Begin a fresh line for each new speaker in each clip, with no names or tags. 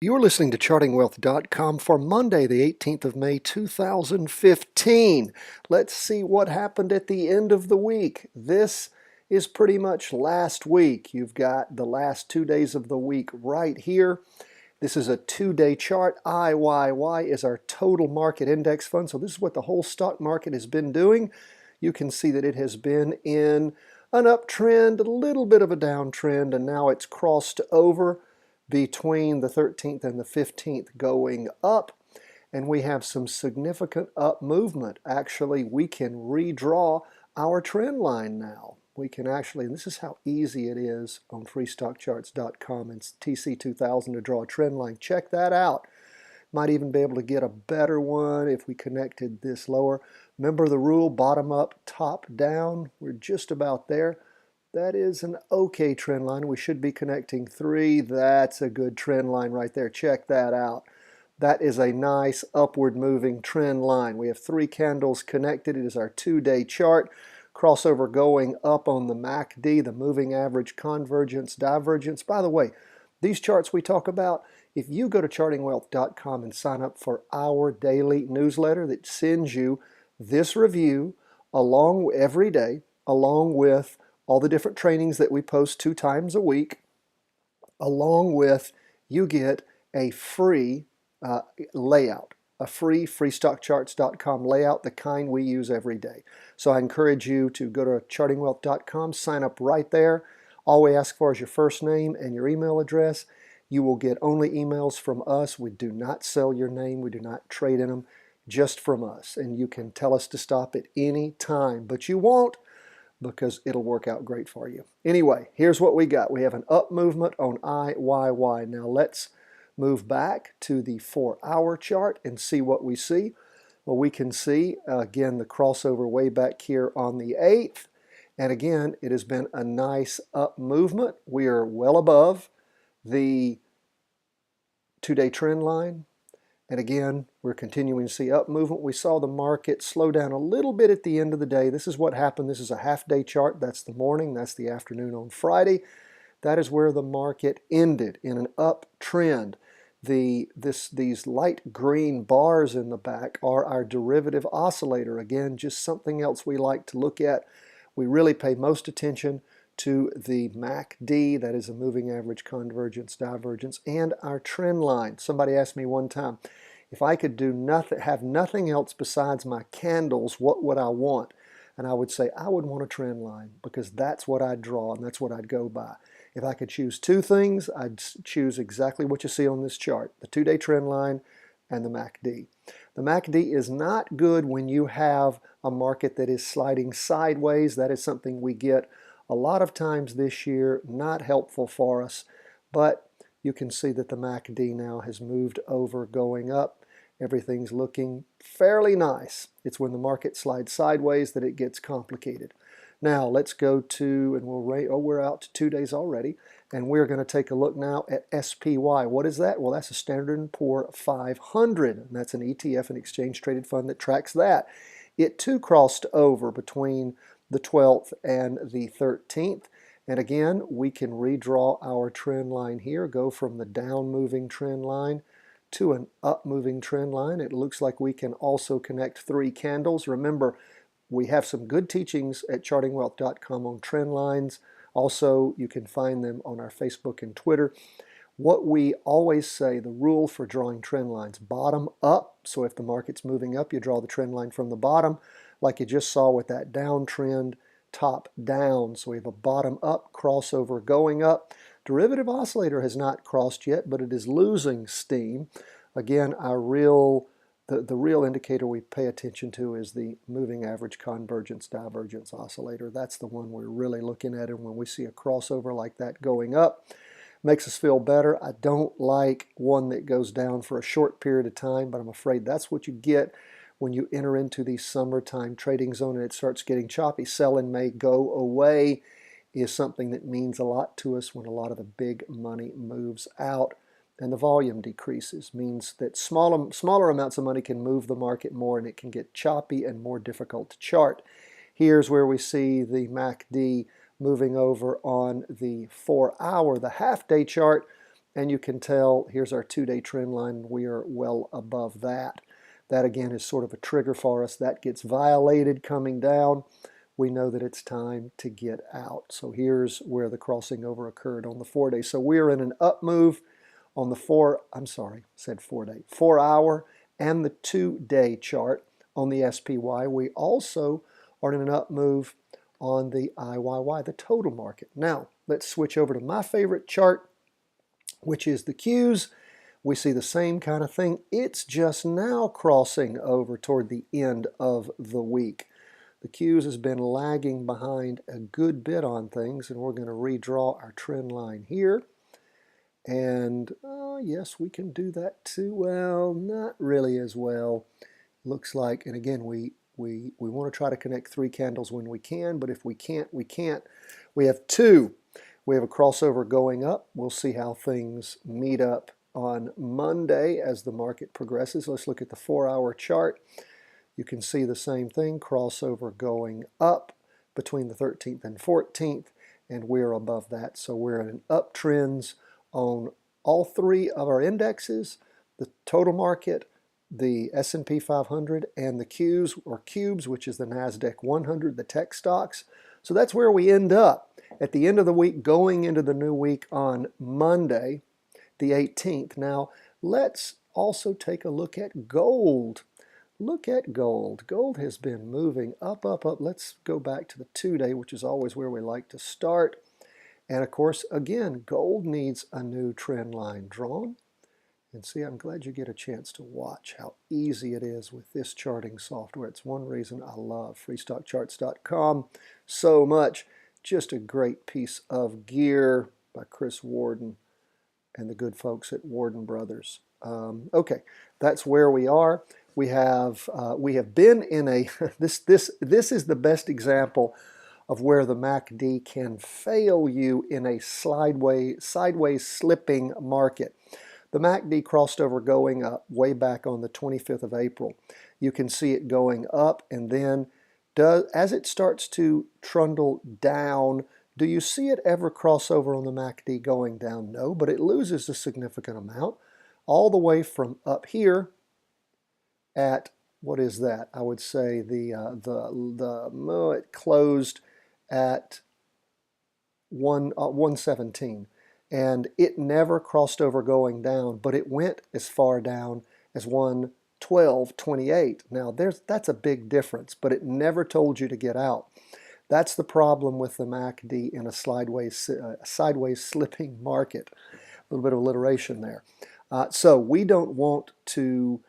You're listening to ChartingWealth.com for Monday, the 18th of May, 2015. Let's see what happened at the end of the week. This is pretty much last week. You've got the last 2 days of the week right here. This is a 2-day chart. IYY is our total market index fund. So this is what the whole stock market has been doing. You can see that it has been in an uptrend, a little bit of a downtrend, and now it's crossed over between the 13th and the 15th going up, and we have some significant up movement. Actually, we can redraw our trend line now. We can actually, and this is how easy it is on freestockcharts.com and TC2000 to draw a trend line. Check that out. Might even be able to get a better one if we connected this lower. Remember the rule, bottom up, top down. We're just about there. That is an okay trend line. We should be connecting 3. That's a good trend line right there. Check that out. That is a nice upward moving trend line. We have 3 candles connected. It is our 2-day chart. Crossover going up on the MACD, the moving average, convergence, divergence. By the way, these charts we talk about, if you go to chartingwealth.com and sign up for our daily newsletter that sends you this review along every day, along with all the different trainings that we post 2 times a week, along with you get a free layout, a free freestockcharts.com layout, the kind we use every day. So I encourage you to go to chartingwealth.com, sign up right there. All we ask for is your first name and your email address. You will get only emails from us. We do not sell your name. We do not trade in them, just from us. And you can tell us to stop at any time, but you won't, because it'll work out great for you. Anyway, here's what we got. We have an up movement on IYY. Now let's move back to the 4-hour chart and see what we see. Well, we can see, again, the crossover way back here on the 8th. And again, it has been a nice up movement. We are well above the 2-day trend line. And again, we're continuing to see up movement. We saw the market slow down a little bit at the end of the day. This is what happened. This is a half-day chart. That's the morning. That's the afternoon on Friday. That is where the market ended, in an uptrend. These light green bars in the back are our derivative oscillator. Again, just something else we like to look at. We really pay most attention to the MACD, that is a moving average, convergence, divergence, and our trend line. Somebody asked me one time, if I could do nothing, have nothing else besides my candles, what would I want? And I would say I would want a trend line, because that's what I'd draw and that's what I'd go by. If I could choose 2 things, I'd choose exactly what you see on this chart, the 2-day trend line and the MACD. The MACD is not good when you have a market that is sliding sideways. That is something we get a lot of times this year, not helpful for us, but you can see that the MACD now has moved over, going up. Everything's looking fairly nice. It's when the market slides sideways that it gets complicated. Now let's go to, and we're out to 2 days already, and we're going to take a look now at SPY. What is that? Well, that's a Standard & Poor's 500, and that's an ETF, an exchange-traded fund that tracks that. It too crossed over between the 12th and the 13th. And again, we can redraw our trend line here, go from the down moving trend line to an up moving trend line. It looks like we can also connect 3 candles. Remember, we have some good teachings at chartingwealth.com on trend lines. Also, you can find them on our Facebook and Twitter. What we always say, the rule for drawing trend lines, bottom up. So if the market's moving up, you draw the trend line from the bottom, like you just saw with that downtrend, top down. So we have a bottom up crossover going up. Derivative oscillator has not crossed yet, but it is losing steam. Again, our the real indicator we pay attention to is the moving average, convergence, divergence oscillator. That's the one we're really looking at, and when we see a crossover like that going up, makes us feel better. I don't like one that goes down for a short period of time, but I'm afraid that's what you get when you enter into the summertime trading zone and it starts getting choppy. Selling may go away is something that means a lot to us when a lot of the big money moves out and the volume decreases. Means that smaller amounts of money can move the market more, and it can get choppy and more difficult to chart. Here's where we see the MACD moving over on the 4-hour, the half-day chart. and you can tell, here's our 2-day trend line, we are well above that. That again is sort of a trigger for us. That gets violated coming down. We know that it's time to get out. So here's where the crossing over occurred on the 4-day. So we are in an up move on the 4-hour and the 2-day chart on the SPY. We also are in an up move on the IYY, the total market. Now, let's switch over to my favorite chart, which is the Qs. We see the same kind of thing. It's just now crossing over toward the end of the week. The Qs has been lagging behind a good bit on things, and we're going to redraw our trend line here. And yes, we can do that too. Well, not really as well. Looks like, and again, we want to try to connect 3 candles when we can, but if we can't, we can't. We have 2. We have a crossover going up. We'll see how things meet up on Monday as the market progresses. Let's look at the 4-hour chart. You can see the same thing, crossover going up between the 13th and 14th, and we're above that. So we're in uptrends on all 3 of our indexes, the total market, the S&P 500, and the Qs or cubes, which is the NASDAQ 100, the tech stocks. So that's where we end up at the end of the week, going into the new week on Monday, the 18th. Now, let's also take a look at gold. Look at gold. Gold has been moving up, up, up. Let's go back to the 2-day, which is always where we like to start. And of course, again, gold needs a new trend line drawn. And see, I'm glad you get a chance to watch how easy it is with this charting software. It's one reason I love freestockcharts.com so much. Just a great piece of gear by Chris Warden and the good folks at Warden Brothers. Okay, that's where we are. We have been in a this is the best example of where the MACD can fail you in a sideways slipping market. The MACD crossed over going up way back on the 25th of April. You can see it going up, and then as it starts to trundle down, do you see it ever cross over on the MACD going down? No, but it loses a significant amount all the way from up here at, what is that? I would say it closed at 117, and it never crossed over going down, but it went as far down as 112.28. Now that's a big difference, but it never told you to get out. That's the problem with the MACD in a sideways slipping market. A little bit of alliteration there. So we don't want to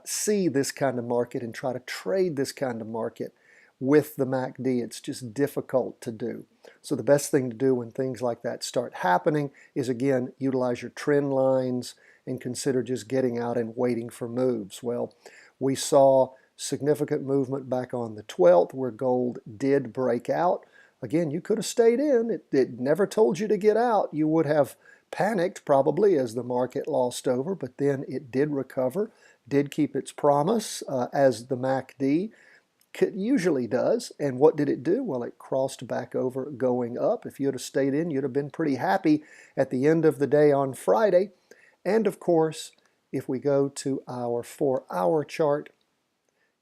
see this kind of market and try to trade this kind of market with the MACD. It's just difficult to do. So the best thing to do when things like that start happening is, again, utilize your trend lines and consider just getting out and waiting for moves. Well, we saw significant movement back on the 12th where gold did break out. Again, you could have stayed in. It never told you to get out. You would have panicked probably as the market lost over, but then it did recover, did keep its promise as the MACD usually does. And what did it do? Well, it crossed back over going up. If you'd have stayed in, you'd have been pretty happy at the end of the day on Friday. And of course, if we go to our 4-hour chart,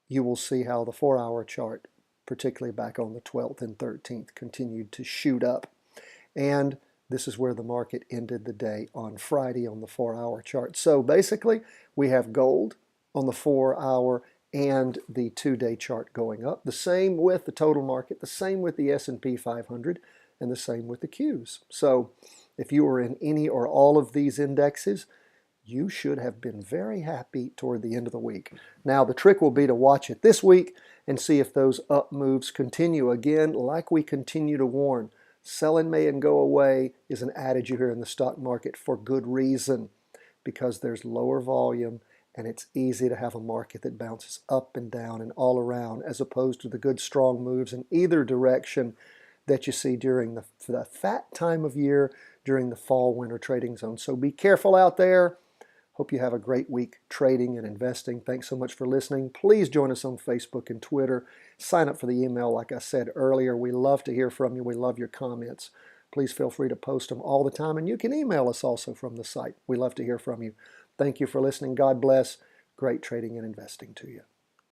you will see how the 4-hour chart, particularly back on the 12th and 13th, continued to shoot up. And this is where the market ended the day on Friday on the 4-hour chart. So basically, we have gold on the 4-hour and the 2-day chart going up. The same with the total market, the same with the S&P 500, and the same with the Qs. So if you were in any or all of these indexes, you should have been very happy toward the end of the week. Now, the trick will be to watch it this week and see if those up moves continue. Again, like we continue to warn, sell in May and go away is an adage you hear in the stock market for good reason, because there's lower volume and it's easy to have a market that bounces up and down and all around, as opposed to the good strong moves in either direction that you see during the fat time of year during the fall winter trading zone. So be careful out there. Hope you have a great week trading and investing. Thanks so much for listening. Please join us on Facebook and Twitter. Sign up for the email like I said earlier. We love to hear from you. We love your comments. please feel free to post them all the time. And you can email us also from the site. We love to hear from you. Thank you for listening. God bless. Great trading and investing to you.